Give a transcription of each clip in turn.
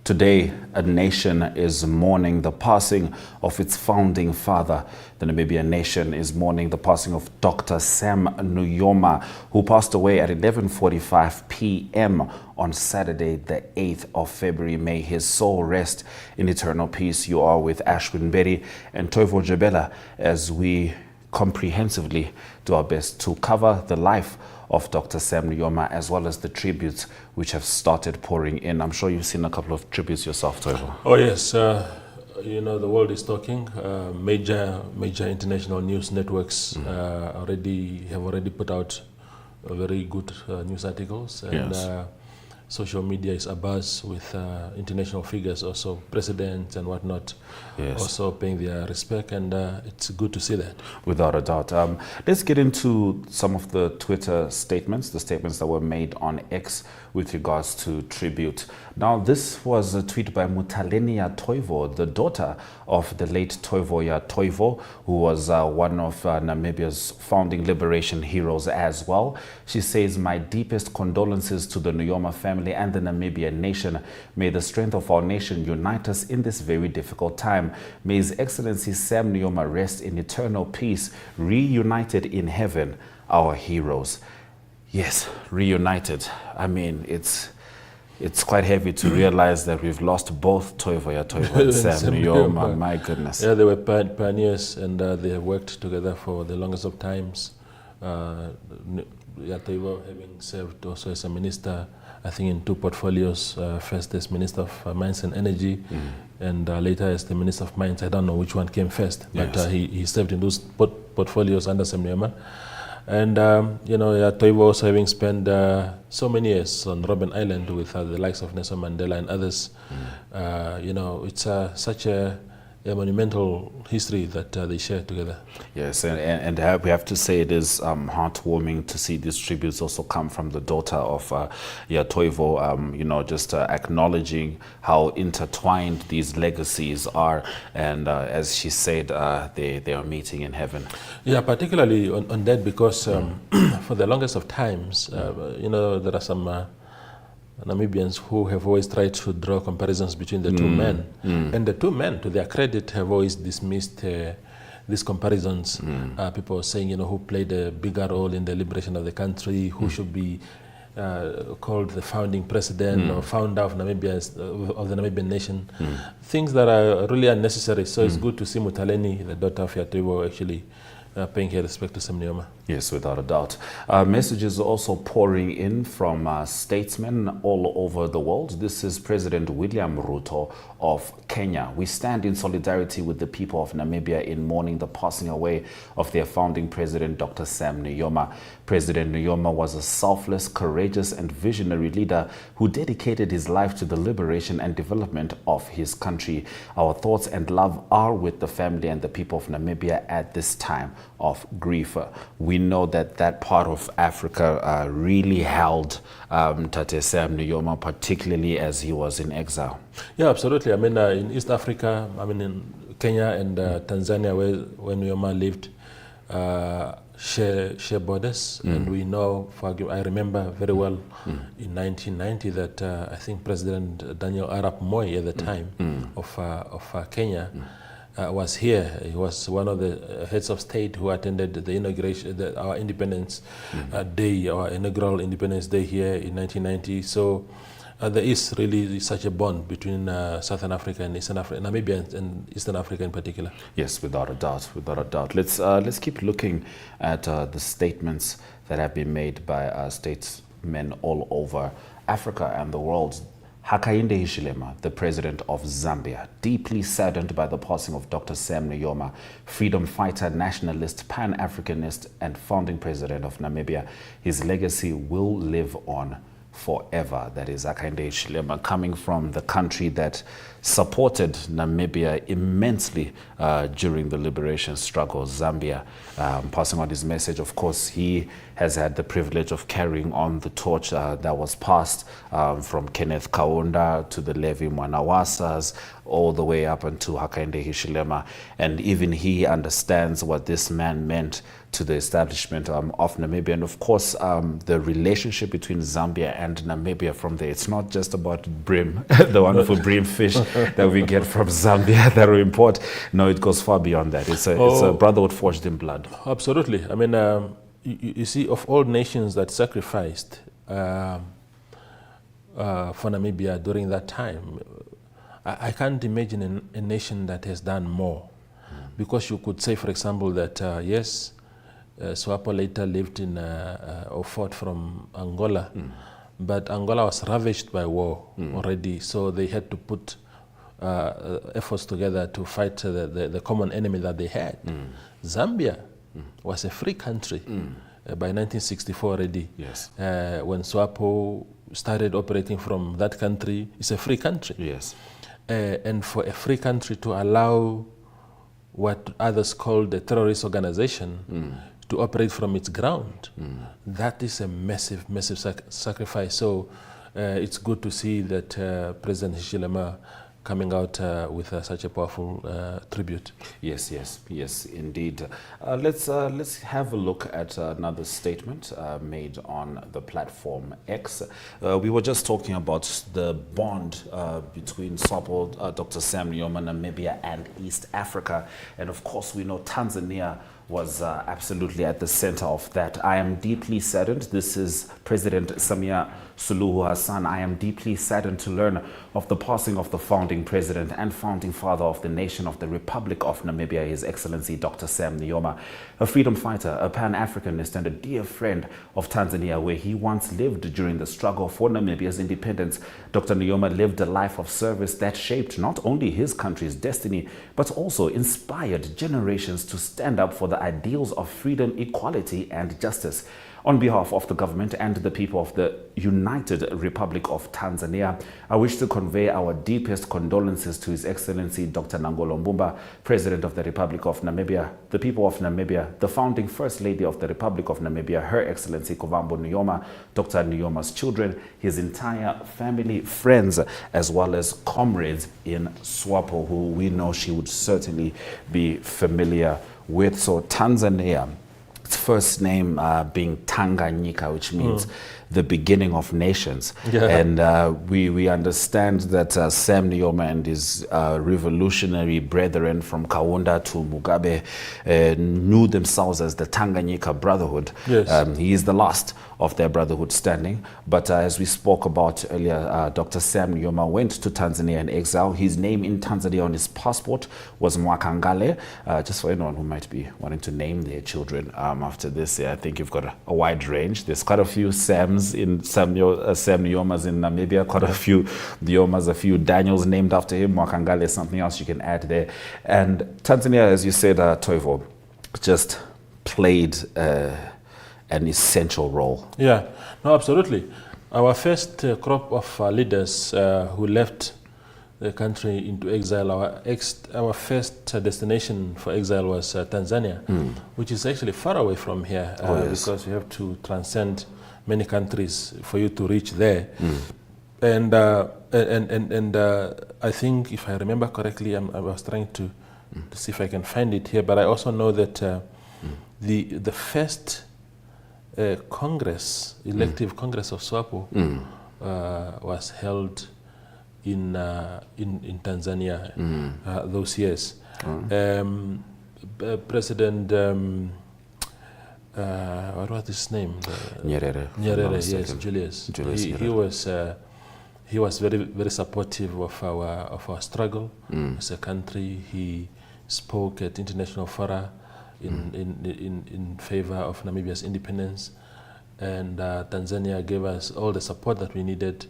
Today, a nation is mourning the passing of its founding father. The Namibian nation is mourning the passing of Dr. Sam Nujoma, who passed away at 11:45 p.m. on Saturday, the 8th of February. May his soul rest in eternal peace. You are with Ashwin Bedi and Toivo Jabela as we comprehensively do our best to cover the life of Dr. Sam Nujoma, as well as the tributes which have started pouring in. I'm sure you've seen a couple of tributes yourself, Toivo. Oh yes, you know, the world is talking. Major international news networks have already put out very good news articles, and Yes. social media is abuzz with international figures, also presidents and whatnot, Yes. also paying their respect, and it's good to see that. Without a doubt. Let's get into some of the Twitter statements, the statements that were made on X with regards to tribute. Now, this was a tweet by Mutalenia Toivo, the daughter of the late Toivoya Toivo, who was one of Namibia's founding liberation heroes as well. She says, "My deepest condolences to the Nujoma family and the Namibian nation. May the strength of our nation unite us in this very difficult time. May His Excellency Sam Nujoma rest in eternal peace, reunited in heaven, our heroes." Yes, reunited. I mean, it's quite heavy to realize that we've lost both Toivoya Toivo and Sam Nujoma. My goodness. Yeah, they were pioneers, and they have worked together for the longest of times. Toivo having served also as a minister, I think in two portfolios, first as Minister of Mines and Energy, and later as the Minister of Mines. I don't know which one came first, but Yes. he served in those portfolios under Sam Nujoma. And, you know, Toivo also having spent so many years on Robben Island with the likes of Nelson Mandela and others. You know, it's such a monumental history that they share together. Yes, and we have to say it is heartwarming to see these tributes also come from the daughter of Toivo, you know, just acknowledging how intertwined these legacies are. And as she said, they are meeting in heaven. Yeah, particularly on that, because for the longest of times, you know, there are some Namibians who have always tried to draw comparisons between the two men. And the two men, to their credit, have always dismissed these comparisons. People saying, you know, who played a bigger role in the liberation of the country, who should be called the founding president or founder of Namibia, of the Namibian nation. Things that are really unnecessary. So it's good to see Mutaleni, the daughter of Toivo, actually paying her respect to Sam Nujoma. Yes, without a doubt. Messages also pouring in from statesmen all over the world. This is President William Ruto of Kenya. "We stand in solidarity with the people of Namibia in mourning the passing away of their founding president, Dr. Sam Nujoma. President Nujoma was a selfless, courageous, and visionary leader who dedicated his life to the liberation and development of his country. Our thoughts and love are with the family and the people of Namibia at this time of grief." We know that part of Africa really held Tate Sam Nujoma, particularly as he was in exile. Yeah, absolutely. I mean, in East Africa, I mean, in Kenya and Tanzania, where Nujoma lived, share borders. And we know, I remember very well in 1990 that I think President Daniel Arap Moi at the time of Kenya was here. He was one of the heads of state who attended the inauguration, our Independence Day, our inaugural Independence Day here in 1990. So there is really such a bond between Southern Africa and Eastern Africa, Namibia and Eastern Africa in particular. Yes, without a doubt, without a doubt. Let's keep looking at the statements that have been made by statesmen all over Africa and the world. Hakainde Hichilema, the president of Zambia, deeply saddened by the passing of Dr. Sam Nujoma, freedom fighter, nationalist, pan-Africanist, and founding president of Namibia. His legacy will live on forever. That is Hakainde Hichilema, coming from the country that supported Namibia immensely during the liberation struggle, Zambia. Passing on his message, of course, he has had the privilege of carrying on the torch that was passed from Kenneth Kaunda to the Levi Mwanawasas, all the way up until Hakainde Hichilema, and even he understands what this man meant to the establishment of Namibia. And of course, the relationship between Zambia and Namibia from there, it's not just about bream, the wonderful bream fish that we get from Zambia that we import. No, it goes far beyond that. It's a brotherhood forged in blood. Absolutely. I mean, you see, of all nations that sacrificed for Namibia during that time, I can't imagine a nation that has done more. Because you could say, for example, that yes, Swapo later lived in or fought from Angola, but Angola was ravaged by war already, so they had to put efforts together to fight the common enemy that they had. Zambia was a free country by 1964 already. Yes. When Swapo started operating from that country, it's a free country. Yes. And for a free country to allow what others called a terrorist organization to operate from its ground, that is a massive, massive sacrifice. So it's good to see that President Hichilema coming out with such a powerful tribute. Yes, indeed. Let's have a look at another statement made on the platform X. We were just talking about the bond between Swapo, Dr. Sam Nujoma, Namibia, and East Africa, and of course we know Tanzania was absolutely at the center of that. I am deeply saddened. This is President Samia Suluhu Hassan. I am deeply saddened to learn of the passing of the founding president and founding father of the nation of the Republic of Namibia, His Excellency Dr. Sam Nujoma, a freedom fighter, a Pan-Africanist, and a dear friend of Tanzania, where he once lived during the struggle for Namibia's independence. Dr. Nujoma lived a life of service that shaped not only his country's destiny, but also inspired generations to stand up for the ideals of freedom, equality, and justice. On behalf of the government and the people of the United Republic of Tanzania, I wish to convey our deepest condolences to His Excellency Dr. Nangolo Mbumba, President of the Republic of Namibia, the people of Namibia, the founding First Lady of the Republic of Namibia, Her Excellency Kovambo Nujoma, Dr. Nujoma's children, his entire family, friends, as well as comrades in Swapo, who we know she would certainly be familiar with. So Tanzania, its first name being Tanganyika, which means the beginning of nations. Yeah. And we understand that Sam Nujoma and his revolutionary brethren from Kaunda to Mugabe knew themselves as the Tanganyika Brotherhood. Yes. He is the last of their brotherhood standing. But as we spoke about earlier, Dr. Sam Nujoma went to Tanzania in exile. His name in Tanzania on his passport was Mwakangale. Just for anyone who might be wanting to name their children after this, I think you've got a wide range. There's quite a few Sams in Sam Nujomas in Namibia, quite a few Njomas, a few Daniels named after him. Mwakangale is something else you can add there. And Tanzania, as you said, Toivo, just played an essential role. Yeah, no, absolutely. Our first crop of leaders who left the country into exile, our first destination for exile was Tanzania, which is actually far away from here yes. because you have to transcend many countries for you to reach there. And I think, if I remember correctly, I was trying to see if I can find it here, but I also know that the first Congress, elective Congress of Swapo, was held in Tanzania those years. President, what was his name? Nyerere, yes, Julius. He was very, very supportive of our struggle as a country. He spoke at international fora in favor of Namibia's independence, and Tanzania gave us all the support that we needed.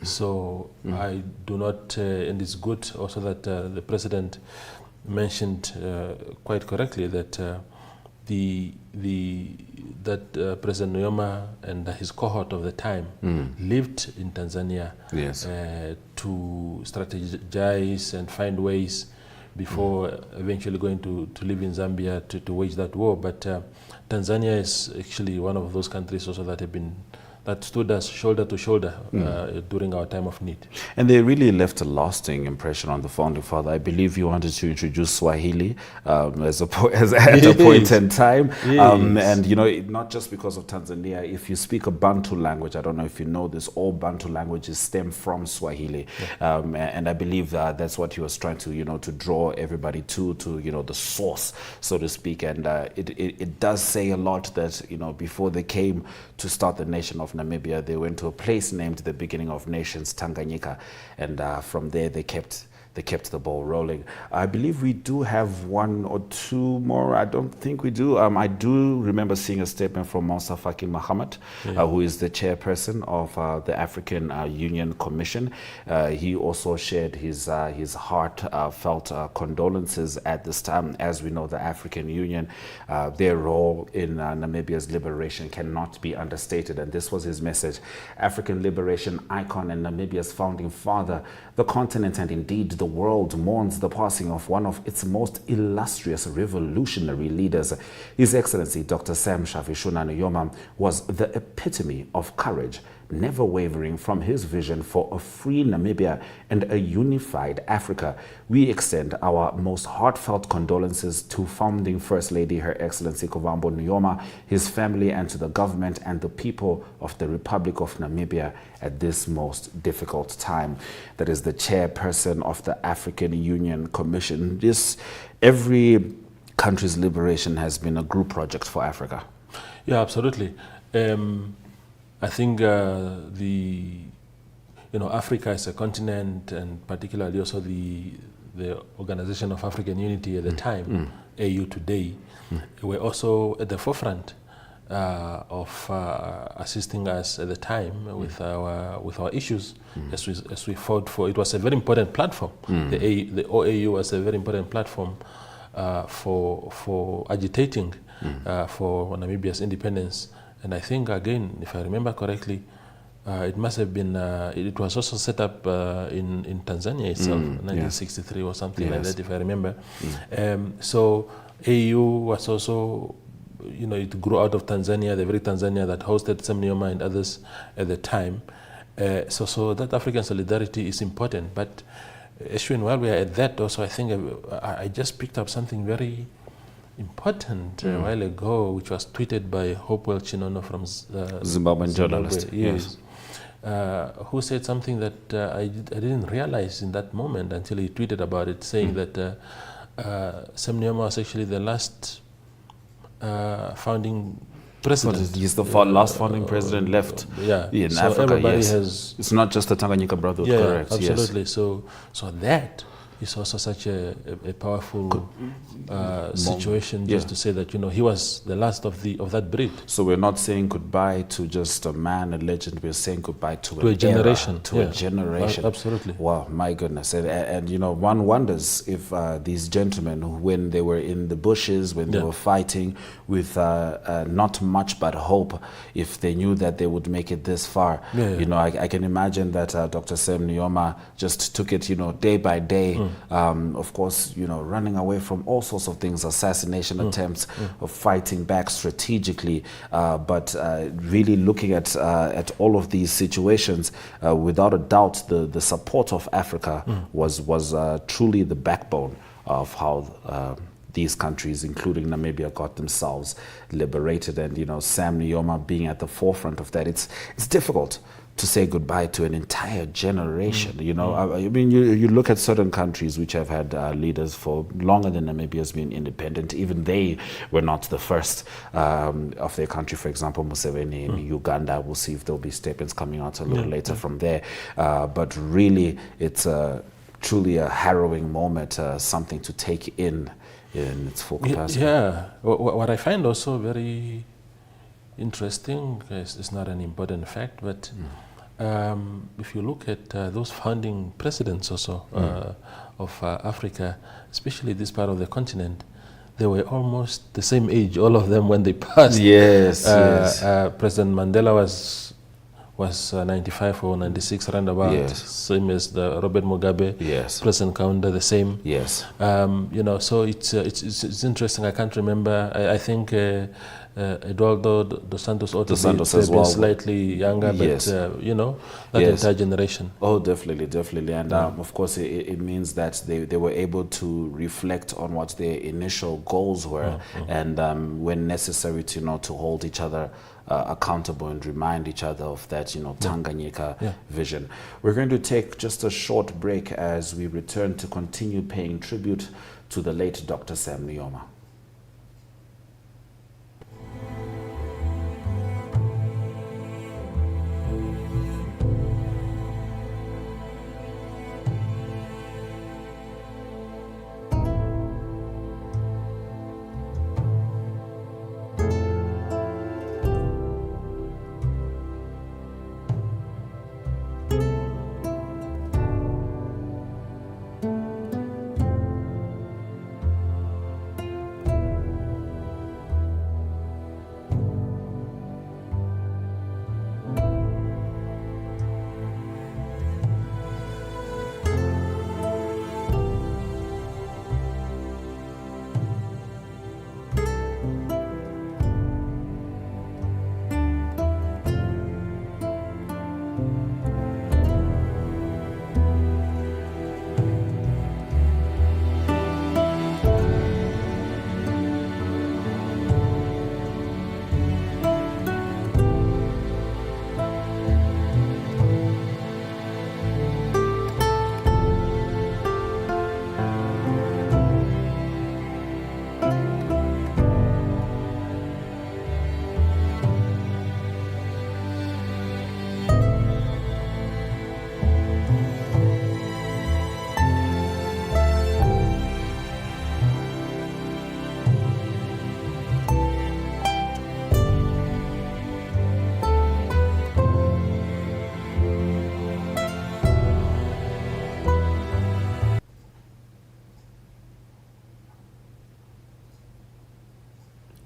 So I do not, and it's good also that the president mentioned quite correctly that President Nujoma and his cohort of the time lived in Tanzania to strategize and find ways before eventually going to live in Zambia to wage that war. But Tanzania is actually one of those countries also that have been that stood us shoulder to shoulder during our time of need. And they really left a lasting impression on the founding father. I believe you wanted to introduce Swahili at a point in time. And, you know, not just because of Tanzania. If you speak a Bantu language, I don't know if you know this, all Bantu languages stem from Swahili. And I believe that's what he was trying to, you know, to draw everybody to, you know, the source, so to speak. And it does say a lot that, you know, before they came to start the nation of Namibia, they went to a place named the beginning of nations, Tanganyika, and from there they kept the ball rolling. I believe we do have one or two more. I don't think we do. I do remember seeing a statement from Musa Faki Mahamat, who is the chairperson of the African Union Commission. He also shared his heartfelt condolences at this time. As we know, the African Union, their role in Namibia's liberation cannot be understated. And this was his message: African liberation icon and Namibia's founding father, the continent and indeed the world mourns the passing of one of its most illustrious revolutionary leaders. His Excellency Dr. Sam Shafiishuna Daniel was the epitome of courage, never wavering from his vision for a free Namibia and a unified Africa. We extend our most heartfelt condolences to founding First Lady Her Excellency Kovambo Nujoma, his family, and to the government and the people of the Republic of Namibia at this most difficult time. That is the chairperson of the African Union Commission. Every country's liberation has been a group project for Africa. Yeah, absolutely. I think Africa as a continent, and particularly also the Organization of African Unity at the time, AU today, were also at the forefront of assisting us at the time with our issues as we fought for. It was a very important platform. The OAU was a very important platform for agitating for Namibia's independence. And I think, again, if I remember correctly, it must have been, it was also set up in Tanzania itself, 1963 or something like that, if I remember. So AU was also, you know, it grew out of Tanzania, the very Tanzania that hosted Sam Nujoma and others at the time. So that African solidarity is important. But Ashwin, while we are at that also, I think I just picked up something very important a while ago, which was tweeted by Hopewell Chinono from Zimbabwean journalist, yes, who said something that I didn't realize in that moment until he tweeted about it, saying that Sam Nujoma was actually the last founding president. He's the last founding president left in so Africa. Everybody has. It's not just the Tanganyika Brotherhood, correct? Absolutely. Yes. So that is also such a powerful situation, just to say that, you know, he was the last of that breed. So we're not saying goodbye to just a man, a legend. We're saying goodbye to a generation. A generation. Absolutely. Wow, my goodness. And you know, one wonders if these gentlemen, when they were in the bushes, when they were fighting with not much but hope, if they knew that they would make it this far. You know, I can imagine that Dr. Sam Nujoma just took it, you know, day by day. Of course, you know, running away from all sorts of things, assassination attempts, of fighting back strategically, but really looking at all of these situations, without a doubt, the support of Africa was truly the backbone of how these countries, including Namibia, got themselves liberated. And, you know, Sam Nujoma being at the forefront of that, it's difficult to say goodbye to an entire generation. You know, I mean, you look at certain countries which have had leaders for longer than Namibia's been independent. Even they were not the first of their country. For example, Museveni in Uganda. We'll see if there'll be statements coming out a little later from there. But really, it's truly a harrowing moment, something to take in its full capacity. Yeah. What I find also very interesting, it's not an important fact, but if you look at those founding presidents also of Africa, especially this part of the continent, they were almost the same age, all of them, when they passed. Yes, President Mandela was 95 or 96 roundabout, same as the Robert Mugabe. President Kaunda, the same. You know, so it's interesting. I can't remember. I think Eduardo dos Santos ought to Santos be, as well. slightly younger, Yes. but you know, that Yes. entire generation. Oh, definitely. And of course, it means that they were able to reflect on what their initial goals were, and when necessary to hold each other accountable and remind each other of that, Tanganyika vision. We're going to take just a short break as we return to continue paying tribute to the late Dr. Sam Nujoma.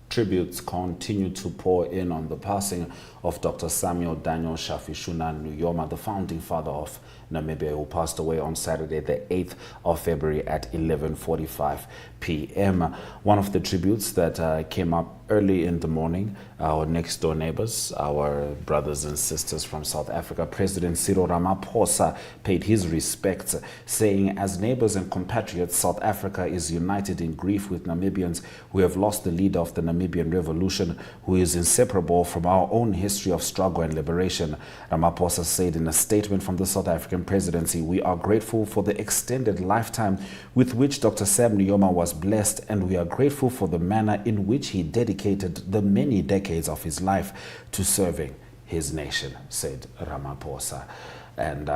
Tributes continue to pour in on the passing of Dr. Samuel Daniel Shafiishuna Nujoma, the founding father of Namibia, who passed away on Saturday, the 8th of February at 11:45 p.m. One of the tributes that came up early in the morning, our next door neighbors, our brothers and sisters from South Africa, President Cyril Ramaphosa paid his respects, saying, as neighbors and compatriots, South Africa is united in grief with Namibians who have lost the leader of the Namibian revolution, who is inseparable from our own history of struggle and liberation. Ramaphosa said in a statement from the South African presidency, we are grateful for the extended lifetime with which Dr. Sam Nujoma was blessed, and we are grateful for the manner in which he dedicated the many decades of his life to serving his nation, said Ramaphosa. And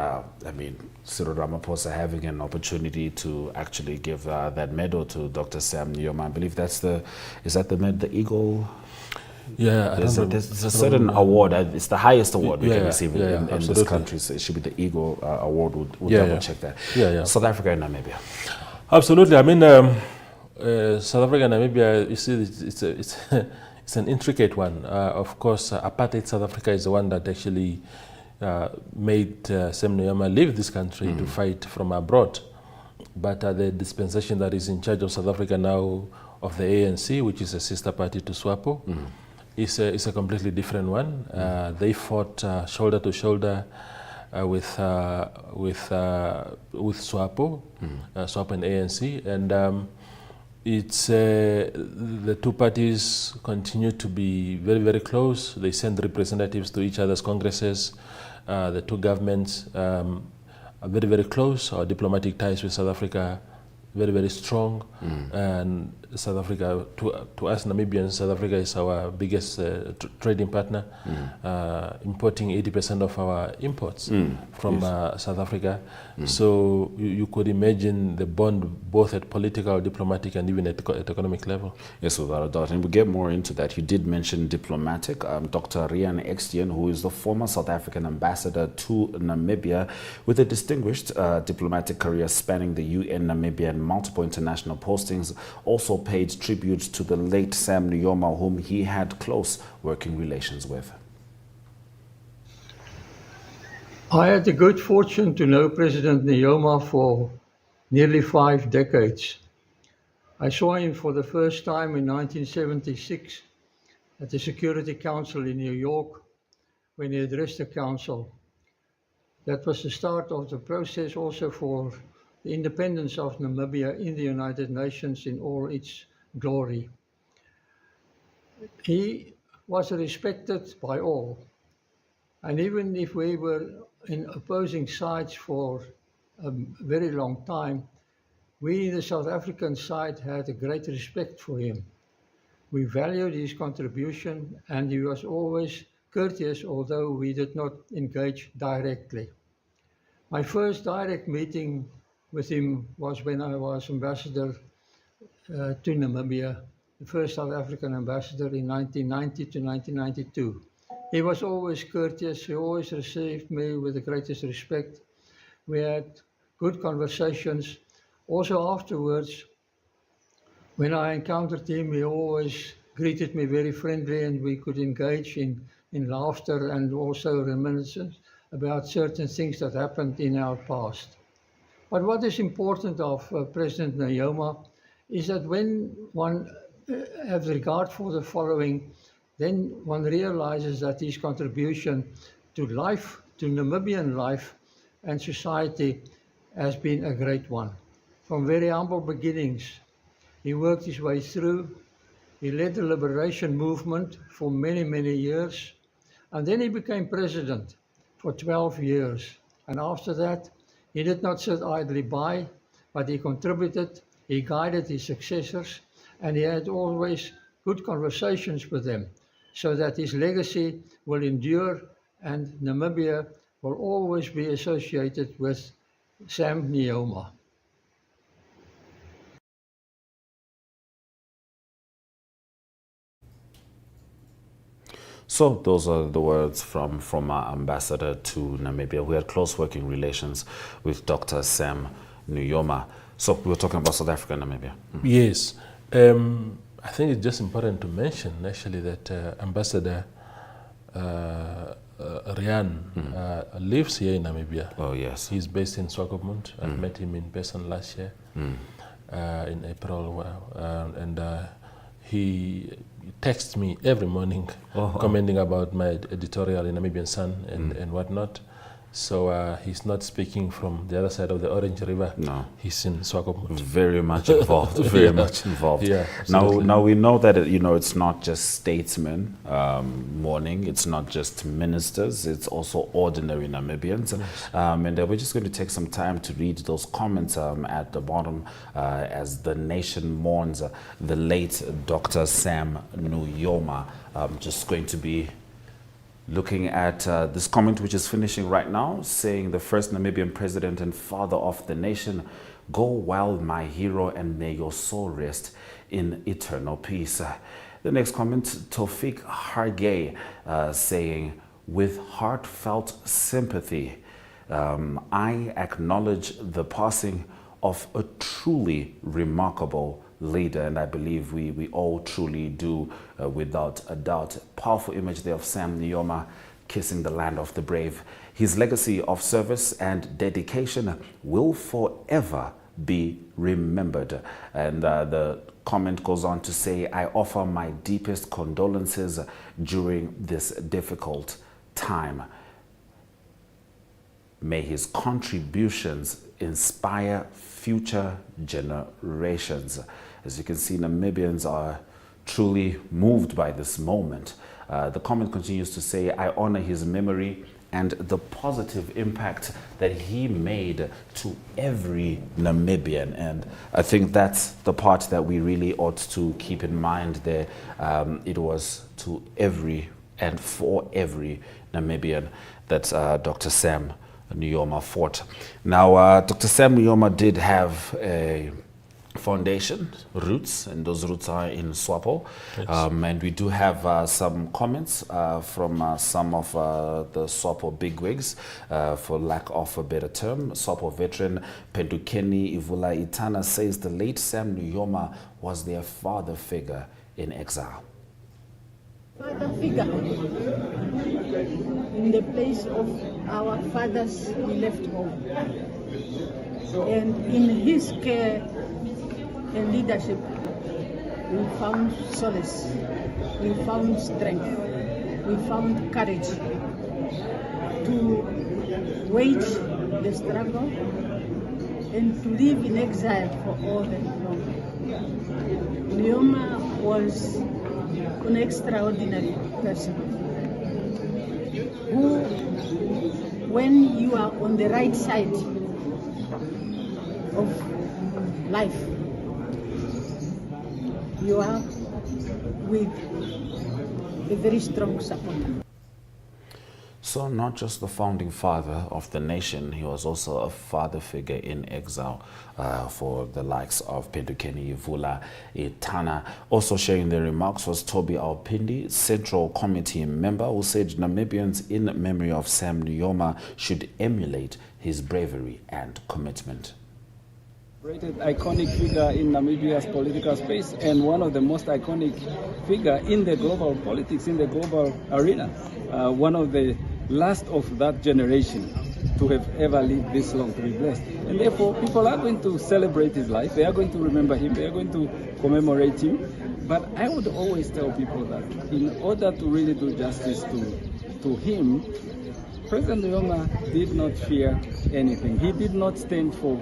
Cyril Ramaphosa having an opportunity to actually give that medal to Dr. Sam Nujoma. I believe is that the Eagle? Yeah, there's a certain award. It's the highest award we can receive in this country. So it should be the Eagle Award. We'll double check that. Yeah. South Africa and Namibia. Absolutely. I mean, South Africa and Namibia, you see, it's an intricate one. Of course, apartheid South Africa is the one that actually made Sam Nujoma leave this country to fight from abroad. But the dispensation that is in charge of South Africa now, of the ANC, which is a sister party to Swapo, is a completely different one. They fought shoulder to shoulder with Swapo, Swapo and ANC, and it's the two parties continue to be very, very close. They send representatives to each other's congresses. The two governments are very, very close. Our diplomatic ties with South Africa very, very strong, and South Africa, to us Namibians, South Africa is our biggest trading partner, importing 80% of our imports from South Africa. So you could imagine the bond both at political, diplomatic, and even at economic level. Yes, without a doubt. And we'll get more into that. You did mention diplomatic. Dr. Rian Extian, who is the former South African ambassador to Namibia with a distinguished diplomatic career spanning the UN, Namibia, and multiple international postings, also paid tribute to the late Sam Nujoma, whom he had close working relations with. I had the good fortune to know President Nujoma for nearly 5 decades. I saw him for the first time in 1976 at the Security Council in New York when he addressed the council. That was the start of the process also for the independence of Namibia in the United Nations in all its glory. He was respected by all. And even if we were in opposing sides for a very long time, we in the South African side had a great respect for him. We valued his contribution and he was always courteous, although we did not engage directly. My first direct meeting with him was when I was ambassador to Namibia, the first South African ambassador in 1990 to 1992. He was always courteous. He always received me with the greatest respect. We had good conversations. Also afterwards, when I encountered him, he always greeted me very friendly and we could engage in laughter and also reminiscence about certain things that happened in our past. But what is important of President Nujoma is that when one has regard for the following, then one realizes that his contribution to life, to Namibian life and society has been a great one. From very humble beginnings, he worked his way through. He led the liberation movement for many, many years. And then he became president for 12 years. And after that, he did not sit idly by, but he contributed, he guided his successors, and he had always good conversations with them, so that his legacy will endure and Namibia will always be associated with Sam Nujoma. So those are the words from our ambassador to Namibia. We had close working relations with Dr. Sam Nujoma. So we were talking about South Africa and Namibia. Yes. I think it's just important to mention actually that Ambassador Rian lives here in Namibia. Oh, yes. He's based in Swapo. I've met him in person last year in April. And he texts me every morning commenting about my editorial in Namibian Sun and whatnot. So he's not speaking from the other side of the Orange River. No. He's in Swapo. Very much involved. Very much involved. Yeah, now we know that it's not just statesmen mourning. It's not just ministers. It's also ordinary Namibians. Yes. And we're just going to take some time to read those comments at the bottom as the nation mourns the late Dr. Sam Nujoma. Just going to be looking at this comment, which is finishing right now, saying, the first Namibian president and father of the nation, go well, my hero, and may your soul rest in eternal peace. The next comment, Tofik Hargay, saying, with heartfelt sympathy, I acknowledge the passing of a truly remarkable leader, and I believe we all truly do, without a doubt. Powerful image there of Sam Nujoma kissing the land of the brave. His legacy of service and dedication will forever be remembered. And the comment goes on to say, I offer my deepest condolences during this difficult time. May his contributions inspire future generations. As you can see, Namibians are truly moved by this moment. The comment continues to say, I honor his memory and the positive impact that he made to every Namibian. And I think that's the part that we really ought to keep in mind there. It was to every and for every Namibian that Dr. Sam Nujoma fought. Now, Dr. Sam Nujoma did have a foundation, roots, and those roots are in Swapo. Yes. And we do have some comments from some of the Swapo bigwigs, for lack of a better term. Swapo veteran Pendukeni Ivula Itana says the late Sam Nujoma was their father figure in exile. Father figure in the place of our fathers he left home. And in his care and leadership, we found solace. we found strength, we found courage to wage the struggle and to live in exile for all that long. Nujoma was an extraordinary person who, when you are on the right side of life, you are with a very strong supporter. So not just the founding father of the nation, he was also a father figure in exile for the likes of Pedukeni Vula Itana. Also sharing their remarks was Toby Alpindi, Central Committee member, who said Namibians in memory of Sam Nujoma should emulate his bravery and commitment. Iconic figure in Namibia's political space and one of the most iconic figure in the global politics, in the global arena. One of the last of that generation to have ever lived this long, to be blessed. And therefore, people are going to celebrate his life. They are going to remember him. They are going to commemorate him. But I would always tell people that in order to really do justice to him, President Nujoma did not fear anything. He did not stand for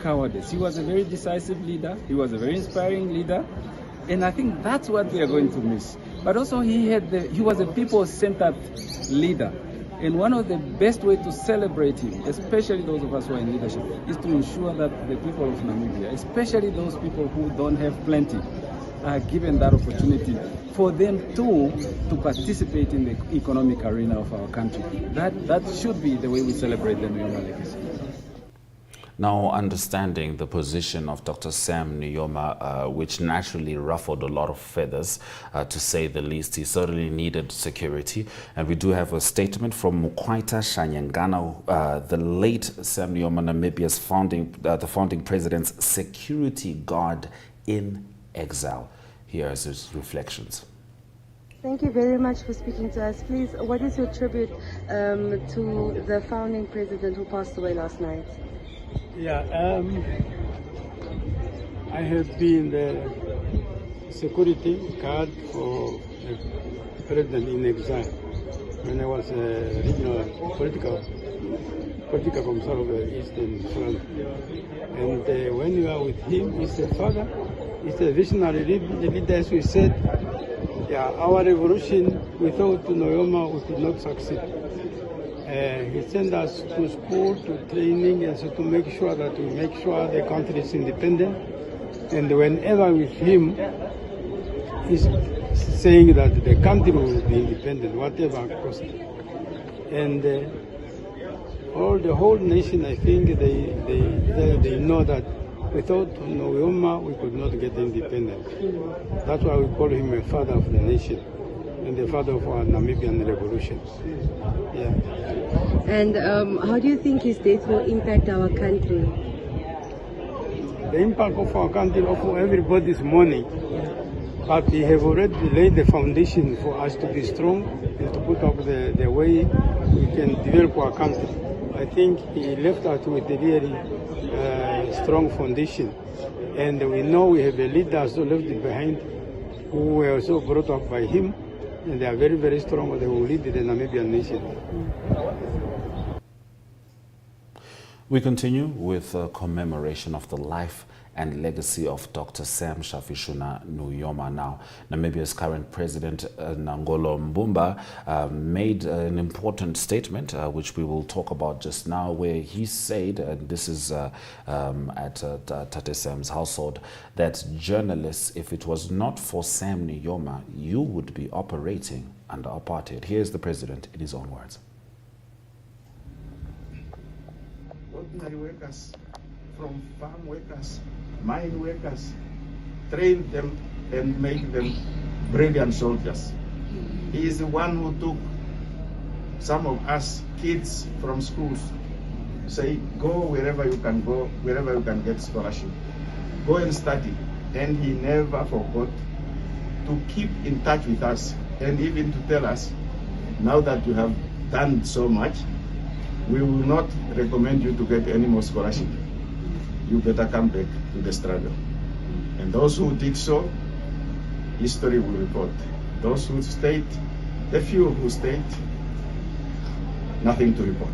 cowardice. He was a very decisive leader. He was a very inspiring leader. And I think that's what we are going to miss. But also he was a people-centered leader. And one of the best ways to celebrate him, especially those of us who are in leadership, is to ensure that the people of Namibia, especially those people who don't have plenty, are given that opportunity for them too to participate in the economic arena of our country. That should be the way we celebrate the Nujoma legacy. Now, understanding the position of Dr. Sam Nujoma, which naturally ruffled a lot of feathers, to say the least, he certainly needed security. And we do have a statement from Mukwaita Shanyangana, the late Sam Nujoma, Namibia's the founding president's security guard in exile. Here is his reflections. Thank you very much for speaking to us. Please, what is your tribute to the founding president who passed away last night? Yeah, I have been the security guard for the president in exile when I was a regional political commissar of the Eastern Front. And when you are with him, he's a father, he's a visionary leader, as we said. Yeah, our revolution, without Nujoma, we could not succeed. He sent us to school, to training, and so to make sure that the country is independent. And whenever with him, he's saying that the country will be independent, whatever cost. And the whole nation, I think, they know that without Nujoma, we could not get independent. That's why we call him a father of the nation and the father of our Namibian revolution. Yeah. And how do you think his death will impact our country? The impact of our country, of everybody's mourning. But he have already laid the foundation for us to be strong and to put up the way we can develop our country. I think he left us with a really strong foundation. And we know we have a leader who left behind who were also brought up by him. And they are very, very strong. They will lead the Namibian nation. We continue with a commemoration of the life and legacy of Dr. Sam Shafiishuna Daniel. Now, Namibia's current president, Nangolo Mbumba, made an important statement, which we will talk about just now, where he said, and this is at Tate Sam's household, that journalists, if it was not for Sam Nujoma, you would be operating under apartheid. Here's the president in his own words. Ordinary workers, from farm workers, mine workers, train them and make them brilliant soldiers. He is the one who took some of us kids from schools, say, go wherever you can go, wherever you can get scholarship. Go and study. And he never forgot to keep in touch with us and even to tell us, now that you have done so much, we will not recommend you to get any more scholarship. You better come back to the struggle. And those who did so, history will report Those who stayed, the few who stayed, nothing to report.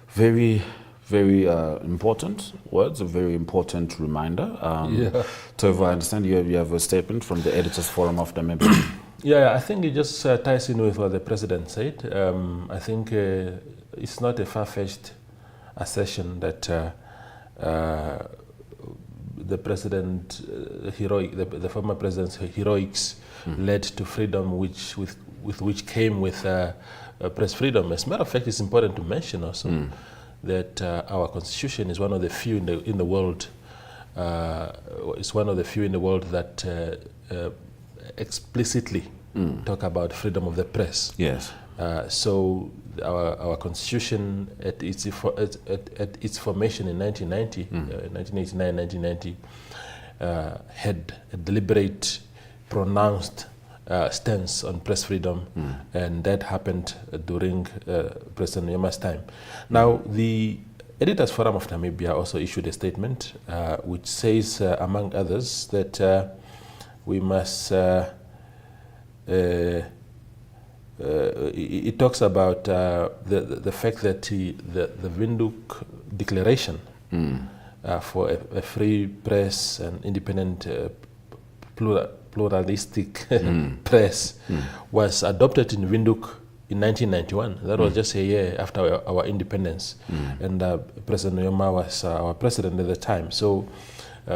Very, very important words, a very important reminder. Tova, I understand you have a statement from the Editors Forum of Namibia. Yeah, I think it just ties in with what the president said. I think it's not a far-fetched assertion that the president, the former president's heroics led to freedom, with which came with press freedom. As a matter of fact, it's important to mention also that our constitution is one of the few in the world. It's one of the few in the world that explicitly talk about freedom of the press. Yes. So our constitution at its formation in 1990, 1989, 1990, had a deliberate, pronounced stance on press freedom, and that happened during President Nujoma's time. Now, the Editors Forum of Namibia also issued a statement which says, among others, that we must it talks about the fact that the Windhoek Declaration for a free press and independent pluralistic press was adopted in Windhoek in 1991. That was just a year after our independence, and President Nujoma was our president at the time. So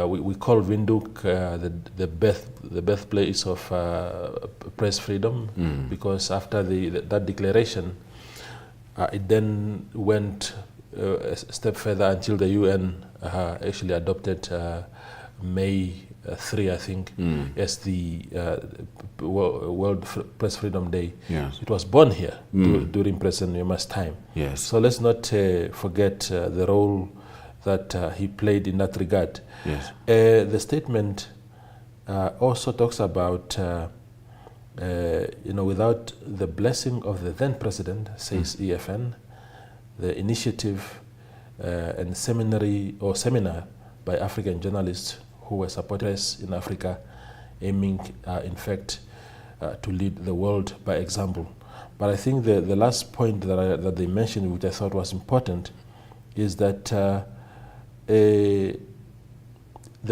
we call Windhoek the birthplace of press freedom, because after that declaration, it then went a step further until the UN actually adopted May 3, I think, as the World Press Freedom Day. Yes. It was born here during President Nujoma's time. Yes. So let's not forget the role that he played in that regard. Yes. The statement also talks about, without the blessing of the then president, says EFN, the initiative and seminar by African journalists who were supporters in Africa, aiming, in fact, to lead the world by example. But I think the last point that they mentioned, which I thought was important, is that the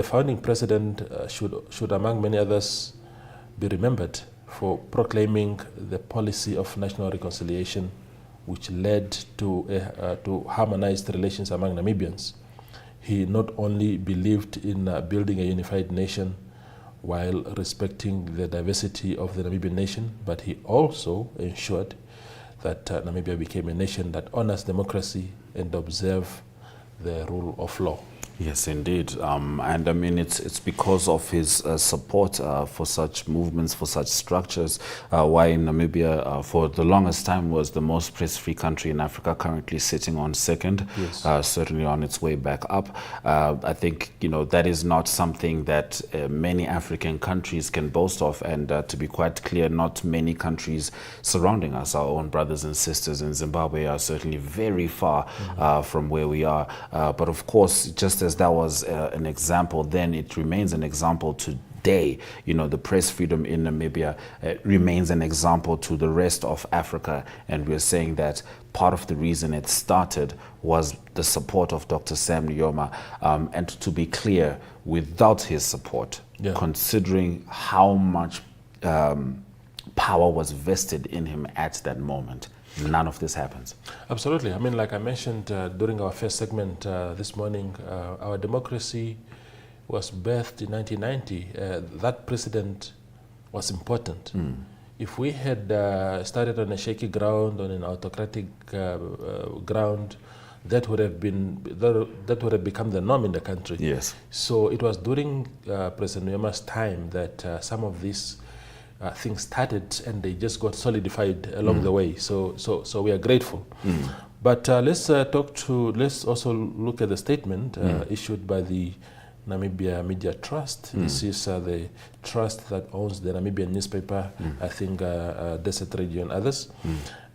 founding president should, among many others, be remembered for proclaiming the policy of national reconciliation, which led to harmonized relations among Namibians. He not only believed in building a unified nation while respecting the diversity of the Namibian nation, but he also ensured that Namibia became a nation that honors democracy and observes the rule of law. Yes, indeed. And I mean, it's because of his support for such movements, for such structures, why Namibia, for the longest time, was the most press-free country in Africa, currently sitting on second, certainly on its way back up. I think, that is not something that many African countries can boast of. And to be quite clear, not many countries surrounding us, our own brothers and sisters in Zimbabwe, are certainly very far from where we are. But of course, just as that was an example then, it remains an example today. The press freedom in Namibia remains an example to the rest of Africa, and we're saying that part of the reason it started was the support of Dr. Sam Nujoma. And to be clear, without his support, considering how much power was vested in him at that moment, none of this happens. Absolutely. I mean, like I mentioned during our first segment this morning, our democracy was birthed in 1990. That precedent was important. If we had started on a shaky ground, on an autocratic ground, that would have become the norm in the country. Yes. So it was during President Nujoma's time that some of these things started, and they just got solidified along the way. So we are grateful. But let's also look at the statement issued by the Namibia Media Trust. This is the trust that owns the Namibian newspaper, I think Desert Radio and others.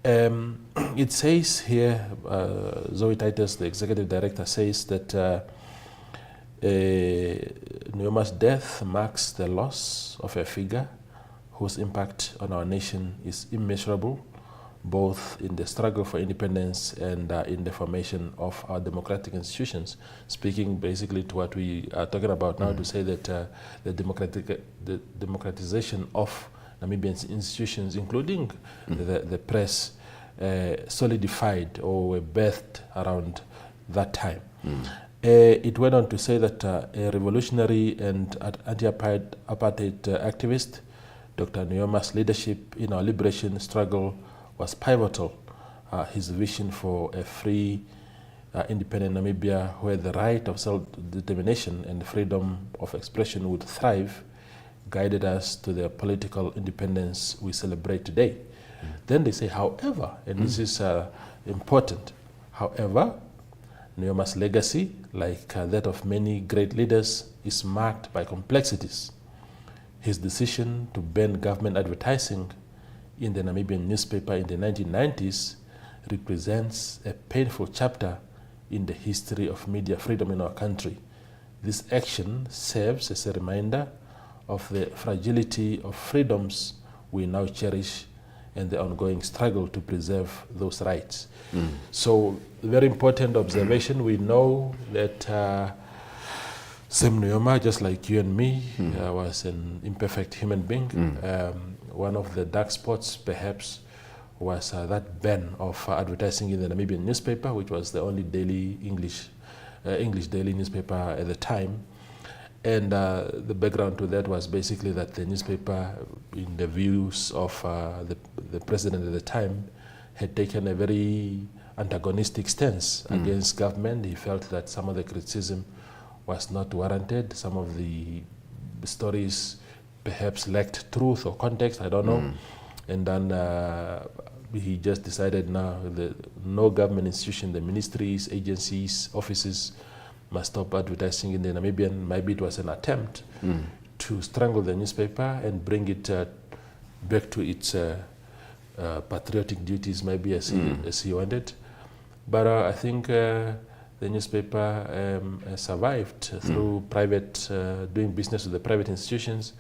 It says here, Zoe Titus, the executive director, says that Nujoma's death marks the loss of a figure whose impact on our nation is immeasurable, both in the struggle for independence and in the formation of our democratic institutions. Speaking basically to what we are talking about now, to say that the democratization of Namibian institutions, including the press, solidified or were birthed around that time. It went on to say that a revolutionary and anti-apartheid activist, Dr. Nujoma's leadership in our liberation struggle was pivotal. His vision for a free, independent Namibia where the right of self-determination and freedom of expression would thrive guided us to the political independence we celebrate today. Then they say, however, and this is important, however, Nujoma's legacy, like that of many great leaders, is marked by complexities. His decision to ban government advertising in the Namibian newspaper in the 1990s represents a painful chapter in the history of media freedom in our country. This action serves as a reminder of the fragility of freedoms we now cherish and the ongoing struggle to preserve those rights. So, very important observation. We know that Sam Nujoma, just like you and me, was an imperfect human being. One of the dark spots, perhaps, was that ban of advertising in the Namibian newspaper, which was the only daily English daily newspaper at the time. And the background to that was basically that the newspaper, in the views of the president at the time, had taken a very antagonistic stance against government. He felt that some of the criticism was not warranted. Some of the stories perhaps lacked truth or context, I don't know. And then he just decided now that no government institution, the ministries, agencies, offices, must stop advertising in the Namibian. Maybe it was an attempt to strangle the newspaper and bring it back to its patriotic duties, maybe as he wanted. But I think the newspaper survived through private, doing business with the private institutions.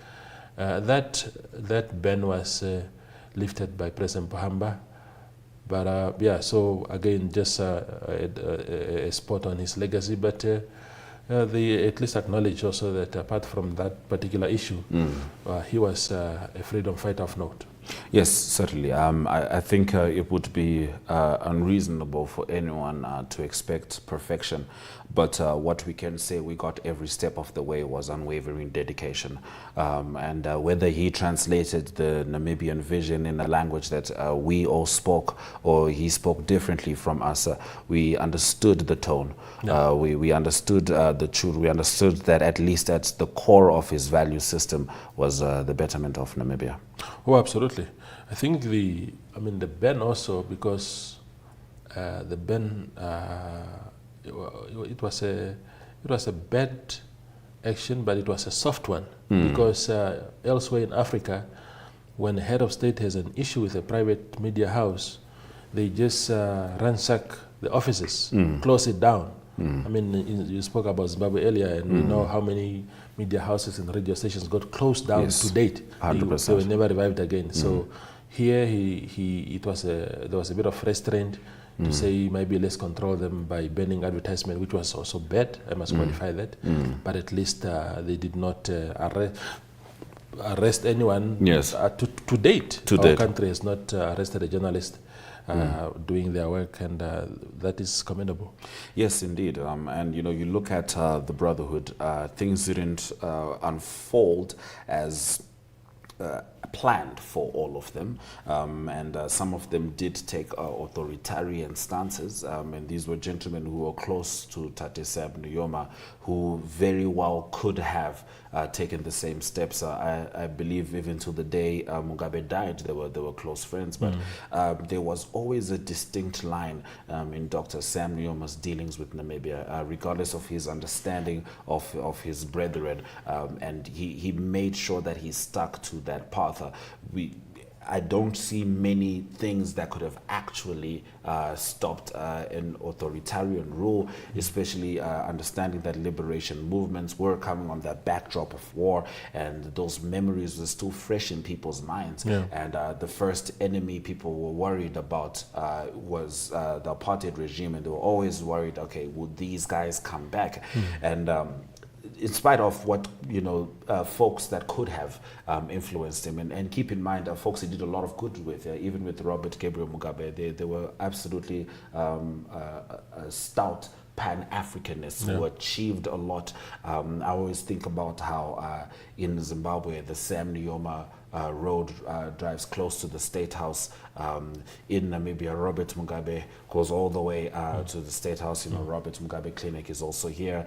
That ban was lifted by President Pohamba. But yeah, so again, just a spot on his legacy. But they at least acknowledge also that apart from that particular issue, he was a freedom fighter of note. Yes, certainly. I think it would be unreasonable for anyone to expect perfection. But what we can say, we got every step of the way was unwavering dedication. And whether he translated the Namibian vision in a language that we all spoke, or he spoke differently from us, we understood the tone. We understood the truth. We understood that at least at the core of his value system was the betterment of Namibia. Oh, absolutely. I think the ban also, because the ban, it was a bad action, but it was a soft one, because elsewhere in Africa, when a head of state has an issue with a private media house, they just ransack the offices, close it down. I mean, you spoke about Zimbabwe earlier, and we know how many media houses and radio stations got closed down to date. 100%. They were never revived again. So here, there was a bit of restraint to say maybe let's control them by banning advertisement, which was also bad. I must qualify that. But at least they did not arrest anyone. Yes. To date, our country has not arrested a journalist doing their work, and that is commendable. Yes, indeed. And you look at the Brotherhood, things didn't unfold as planned for all of them, and some of them did take authoritarian stances, and these were gentlemen who were close to Tate Sam Nujoma, who very well could have taken the same steps. I believe even to the day Mugabe died, they were close friends, but there was always a distinct line in Dr. Sam Nujoma's dealings with Namibia, regardless of his understanding of his brethren, and he made sure that he stuck to that path. I don't see many things that could have actually stopped an authoritarian rule, especially understanding that liberation movements were coming on that backdrop of war, and those memories were still fresh in people's minds. And the first enemy people were worried about was the apartheid regime, and they were always worried, okay, would these guys come back? And in spite of what folks that could have influenced him, and keep in mind, folks he did a lot of good with, even with Robert Gabriel Mugabe, they were absolutely stout Pan-Africanists who achieved a lot. I always think about how in Zimbabwe the Sam Nujoma road drives close to the State House. In Namibia, Robert Mugabe goes all the way to the State House. Robert Mugabe Clinic is also here.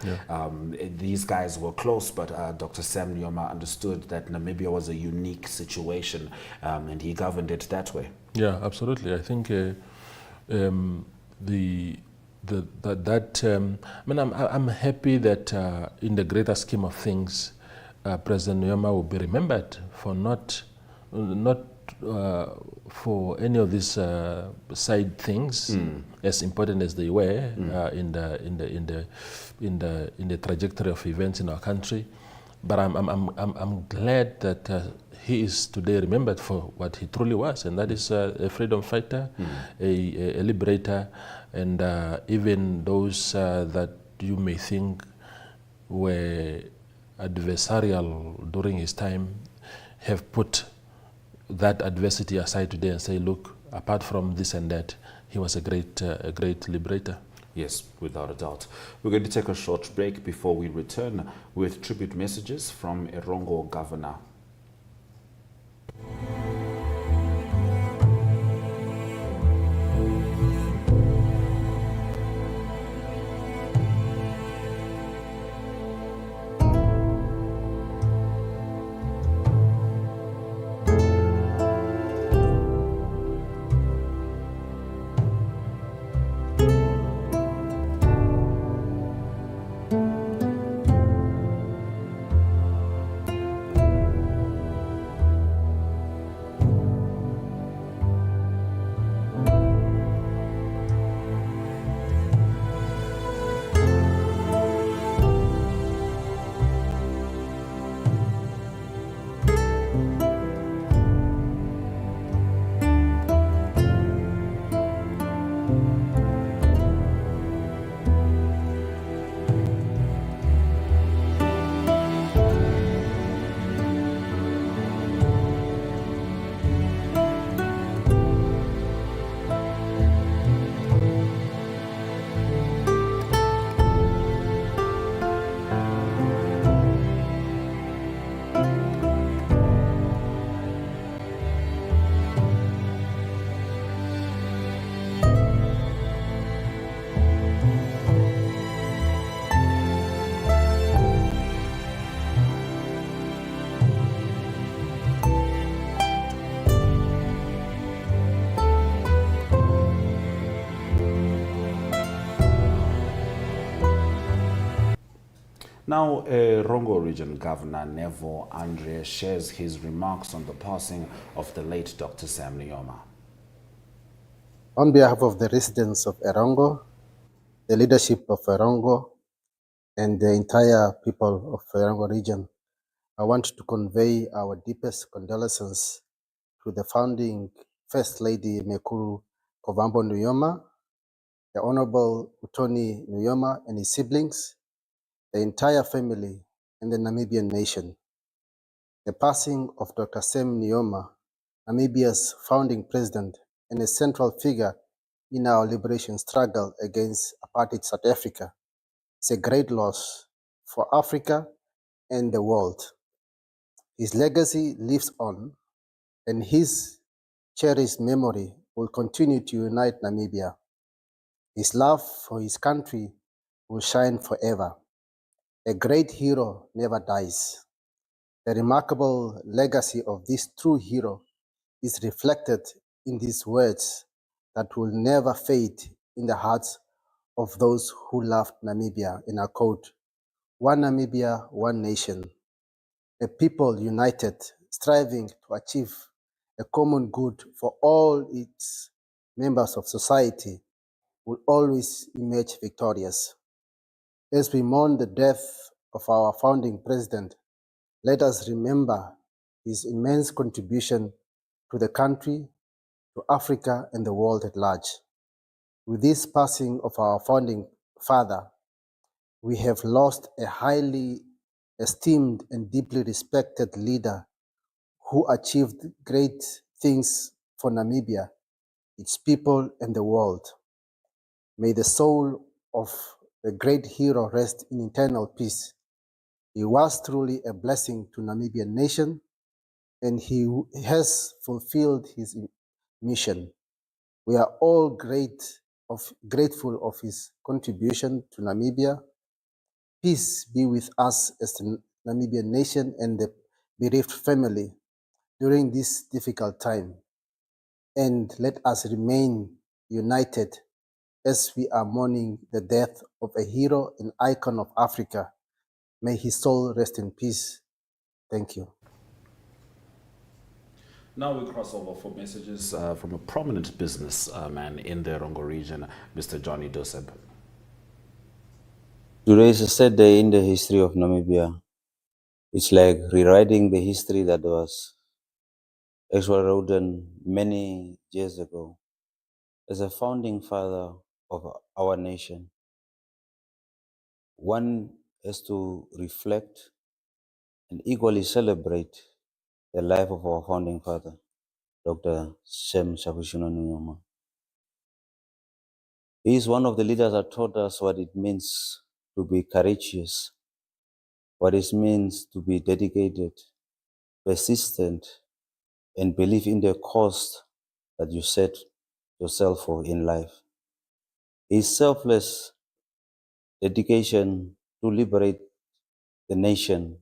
These guys were close, but Dr. Sam Nujoma understood that Namibia was a unique situation, and he governed it that way. Yeah, absolutely. I think I'm happy that in the greater scheme of things, President Nujoma will be remembered for not for any of these side things, as important as they were in the trajectory of events in our country. But I'm glad that he is today remembered for what he truly was, and that is a freedom fighter, a liberator, and even those that you may think were adversarial during his time have put that adversity aside today and say, look, apart from this and that, he was a great liberator. Yes, without a doubt. We're going to take a short break before we return with tribute messages from Erongo Governor. Now, Rongo Region Governor Neville Andre shares his remarks on the passing of the late Dr. Sam Nujoma. On behalf of the residents of Erongo, the leadership of Erongo, and the entire people of Erongo region, I want to convey our deepest condolences to the founding First Lady Mekuru Kovambo Nujoma, the Honorable Utoni Nujoma and his siblings, the entire family, and the Namibian nation. The passing of Dr. Sam Nujoma, Namibia's founding president and a central figure in our liberation struggle against apartheid South Africa, is a great loss for Africa and the world. His legacy lives on, and his cherished memory will continue to unite Namibia. His love for his country will shine forever. A great hero never dies. The remarkable legacy of this true hero is reflected in these words that will never fade in the hearts of those who loved Namibia. In our quote, "One Namibia, one nation, a people united, striving to achieve a common good for all its members of society, will always emerge victorious. As we mourn the death of our founding president, let us remember his immense contribution to the country, to Africa, and the world at large. With this passing of our founding father, we have lost a highly esteemed and deeply respected leader who achieved great things for Namibia, its people, and the world. May the soul of the great hero rest in eternal peace. He was truly a blessing to Namibian nation, and he has fulfilled his mission. We are all grateful of his contribution to Namibia. Peace be with us as the Namibian nation and the bereaved family during this difficult time. And let us remain united as we are mourning the death of a hero and icon of Africa. May his soul rest in peace. Thank you. Now we cross over for messages from a prominent businessman in the Rongo region, Mr. Johnny Doseb. Today is a sad day in the history of Namibia. It's like rewriting the history that was actually written many years ago. As a founding father of our nation, one has to reflect and equally celebrate the life of our founding father, Dr. Sam Shafiishuna Daniel Nujoma. He is one of the leaders that taught us what it means to be courageous, what it means to be dedicated, persistent, and believe in the cause that you set yourself for in life. His selfless dedication to liberate the nation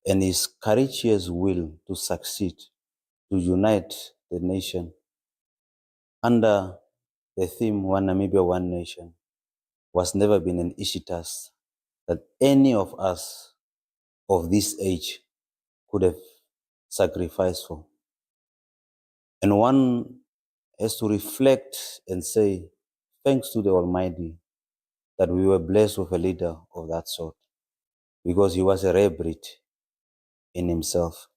and his courageous will to succeed, to unite the nation under the theme One Namibia, One Nation was never been an easy task that any of us of this age could have sacrificed for. And one has to reflect and say, thanks to the Almighty that we were blessed with a leader of that sort, because he was a rare breed in himself.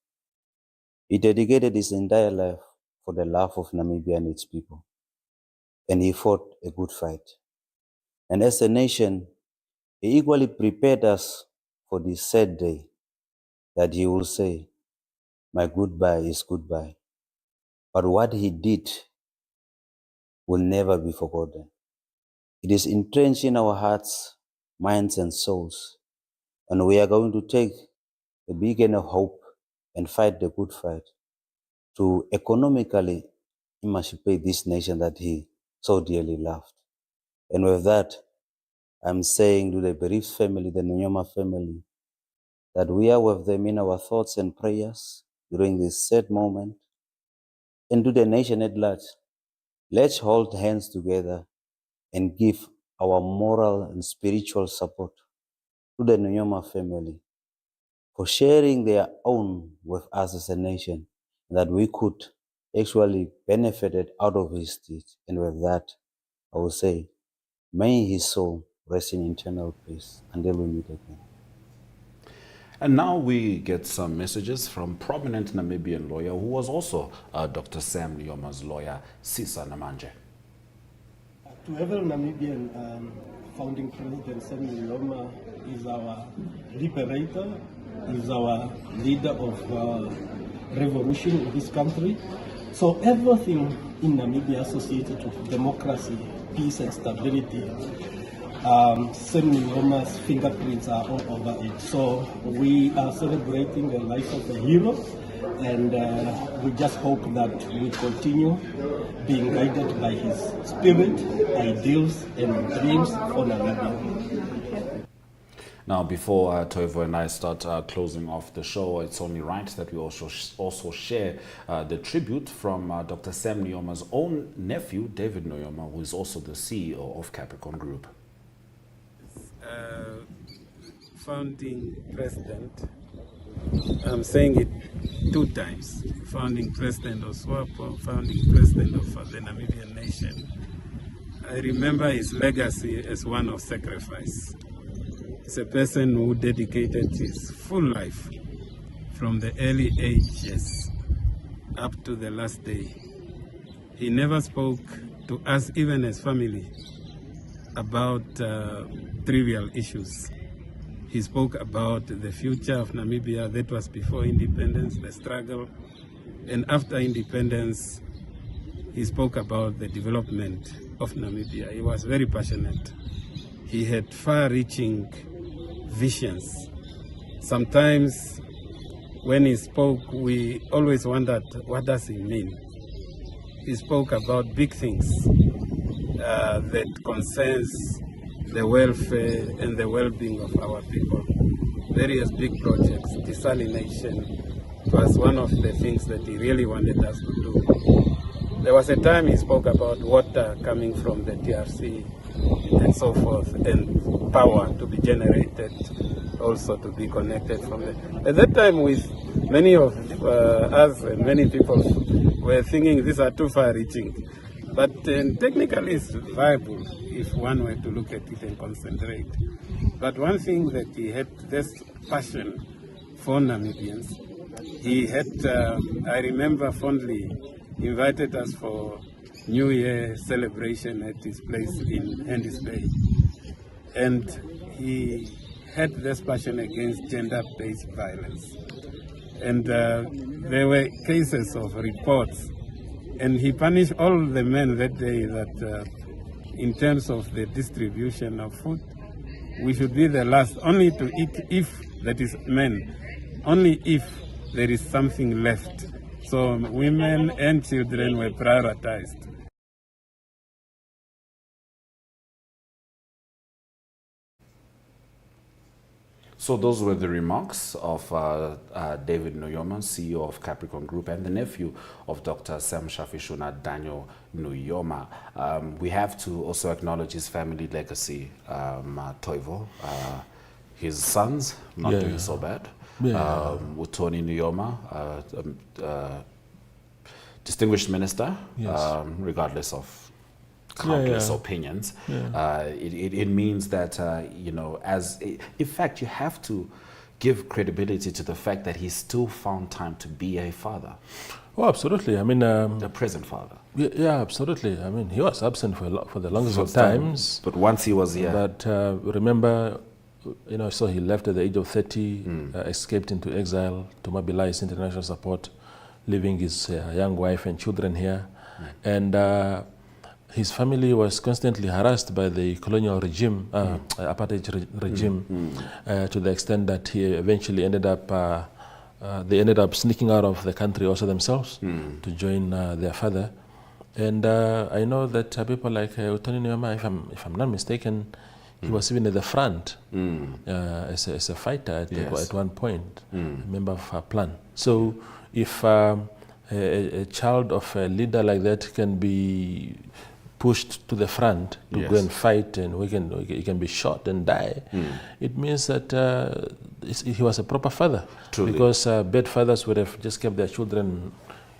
He dedicated his entire life for the love of Namibia and its people, and he fought a good fight. And as a nation, he equally prepared us for this sad day that he will say, my goodbye is goodbye. But what he did will never be forgotten. It is entrenched in our hearts, minds, and souls. And we are going to take the beacon of hope and fight the good fight to economically emancipate this nation that he so dearly loved. And with that, I'm saying to the bereaved family, the Nujoma family, that we are with them in our thoughts and prayers during this sad moment. And to the nation at large, let's hold hands together and give our moral and spiritual support to the Nujoma family for sharing their own with us as a nation, that we could actually benefit out of his deed. And with that, I will say, may his soul rest in eternal peace until we meet again. And now we get some messages from prominent Namibian lawyer who was also Dr. Sam Nujoma's lawyer, Sisa Namanje. To every Namibian, founding president Sam Nujoma is our liberator, is our leader of revolution in this country. So everything in Namibia associated with democracy, peace and stability, Sam Nujoma's fingerprints are all over it. So we are celebrating the life of a hero, and we just hope that we continue being guided by his spirit, ideals, and dreams for Namibia. Now, before Toivo and I start closing off the show, it's only right that we also share the tribute from Dr. Sam Nujoma's own nephew, David Nujoma, who is also the CEO of Capricorn Group. Founding president I'm saying it 2 times. Founding president of Swapo, founding president of the Namibian nation. I remember his legacy as one of sacrifice. He's a person who dedicated his full life from the early ages up to the last day. He never spoke to us, even as family, about trivial issues. He spoke about the future of Namibia. That was before independence, the struggle. And after independence, he spoke about the development of Namibia. He was very passionate. He had far-reaching visions. Sometimes when he spoke, we always wondered, what does he mean? He spoke about big things that concerns the welfare and the well-being of our people. Various big projects, desalination was one of the things that he really wanted us to do. There was a time he spoke about water coming from the DRC and so forth, and power to be generated, also to be connected from there. At that time, with many of us and many people were thinking these are too far-reaching. But technically it's viable if one were to look at it and concentrate. But one thing that he had this passion for Namibians, he had, I remember fondly, invited us for New Year celebration at his place in Hendy's Bay. And he had this passion against gender-based violence. And there were cases of reports. And he punished all the men that day that in terms of the distribution of food, we should be the last only to eat if, that is men, only if there is something left. So women and children were prioritized. So those were the remarks of David Nujoma, CEO of Capricorn Group and the nephew of Dr. Sam Shafiishuna Daniel Nujoma. We have to also acknowledge his family legacy, Toivo. His sons, not doing so bad. With Tony Nujoma, distinguished minister, regardless of countless opinions. It means that, you know, in fact, you have to give credibility to the fact that he still found time to be a father. Oh, absolutely. I mean, a present father. Yeah, absolutely. I mean, he was absent for the longest of times. But once he was here. But remember, you know, so he left at the age of 30, escaped into exile to mobilize international support, leaving his young wife and children here. And his family was constantly harassed by the colonial regime, apartheid regime, to the extent that he eventually ended up, they ended up sneaking out of the country also themselves to join their father. And I know that people like Tony Nujoma, if I'm not mistaken, he was even at the front as a fighter at one point, a member of our plan. So if a child of a leader like that can be pushed to the front to go and fight, and he can be shot and die, it means that he was a proper father. Truly. Because bad fathers would have just kept their children,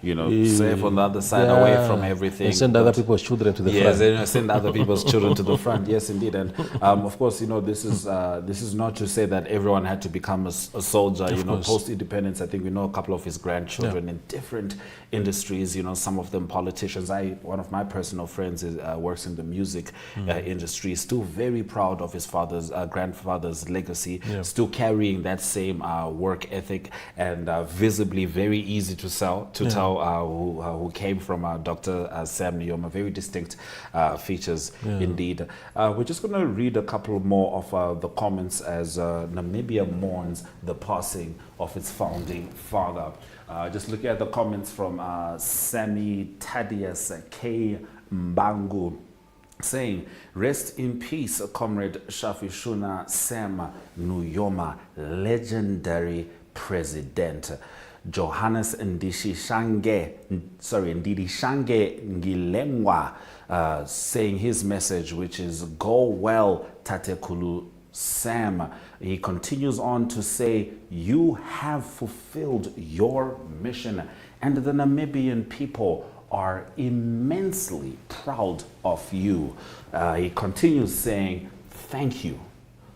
you know, safe on the other side, away from everything. And send other people's children to the front. Yes, send other people's children to the front. Yes, indeed. And of course, you know, this is not to say that everyone had to become a soldier. You know, post-independence, I think we know a couple of his grandchildren in different industries. You know, some of them politicians. One of my personal friends works in the music industry. Still very proud of his grandfather's legacy. Still carrying that same work ethic, and visibly very easy to tell. Who came from Dr. Sam Nujoma. Very distinct features indeed. We're just going to read a couple more of the comments as Namibia mourns the passing of its founding father. Just looking at the comments from Sammy Thaddeus K. Mbangu, saying, rest in peace, Comrade Shafiishuna Sam Nujoma, legendary president. Johannes Ndidishange Ngilengwa, saying his message, which is, go well, Tatekulu Sam. He continues on to say, you have fulfilled your mission, and the Namibian people are immensely proud of you. He continues saying, thank you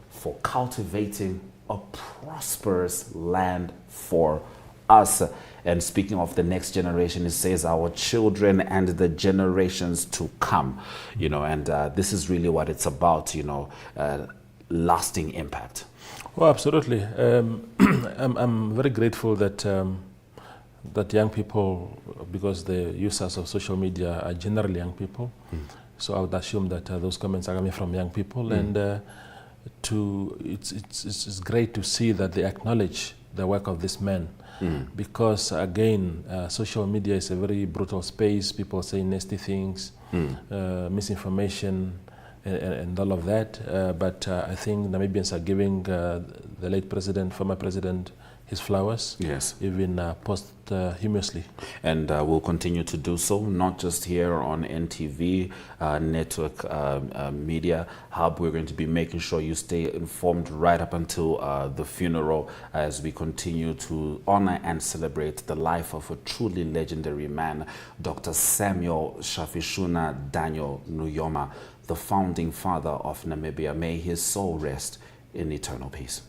for cultivating a prosperous land for us. And speaking of the next generation, it says our children and the generations to come, you know, and this is really what it's about, you know, lasting impact. Well, absolutely. I'm very grateful that that young people, because the users of social media are generally young people, so I would assume that those comments are coming from young people, and it's great to see that they acknowledge the work of this man. Because again, social media is a very brutal space. People say nasty things, misinformation, and all of that. But I think Namibians are giving the late president, former president, his flowers. Yes. Even posthumously. And we'll continue to do so, not just here on NTV Network Media Hub. We're going to be making sure you stay informed right up until the funeral, as we continue to honor and celebrate the life of a truly legendary man, Dr. Samuel Shafiishuna Daniel Nujoma, the founding father of Namibia. May his soul rest in eternal peace.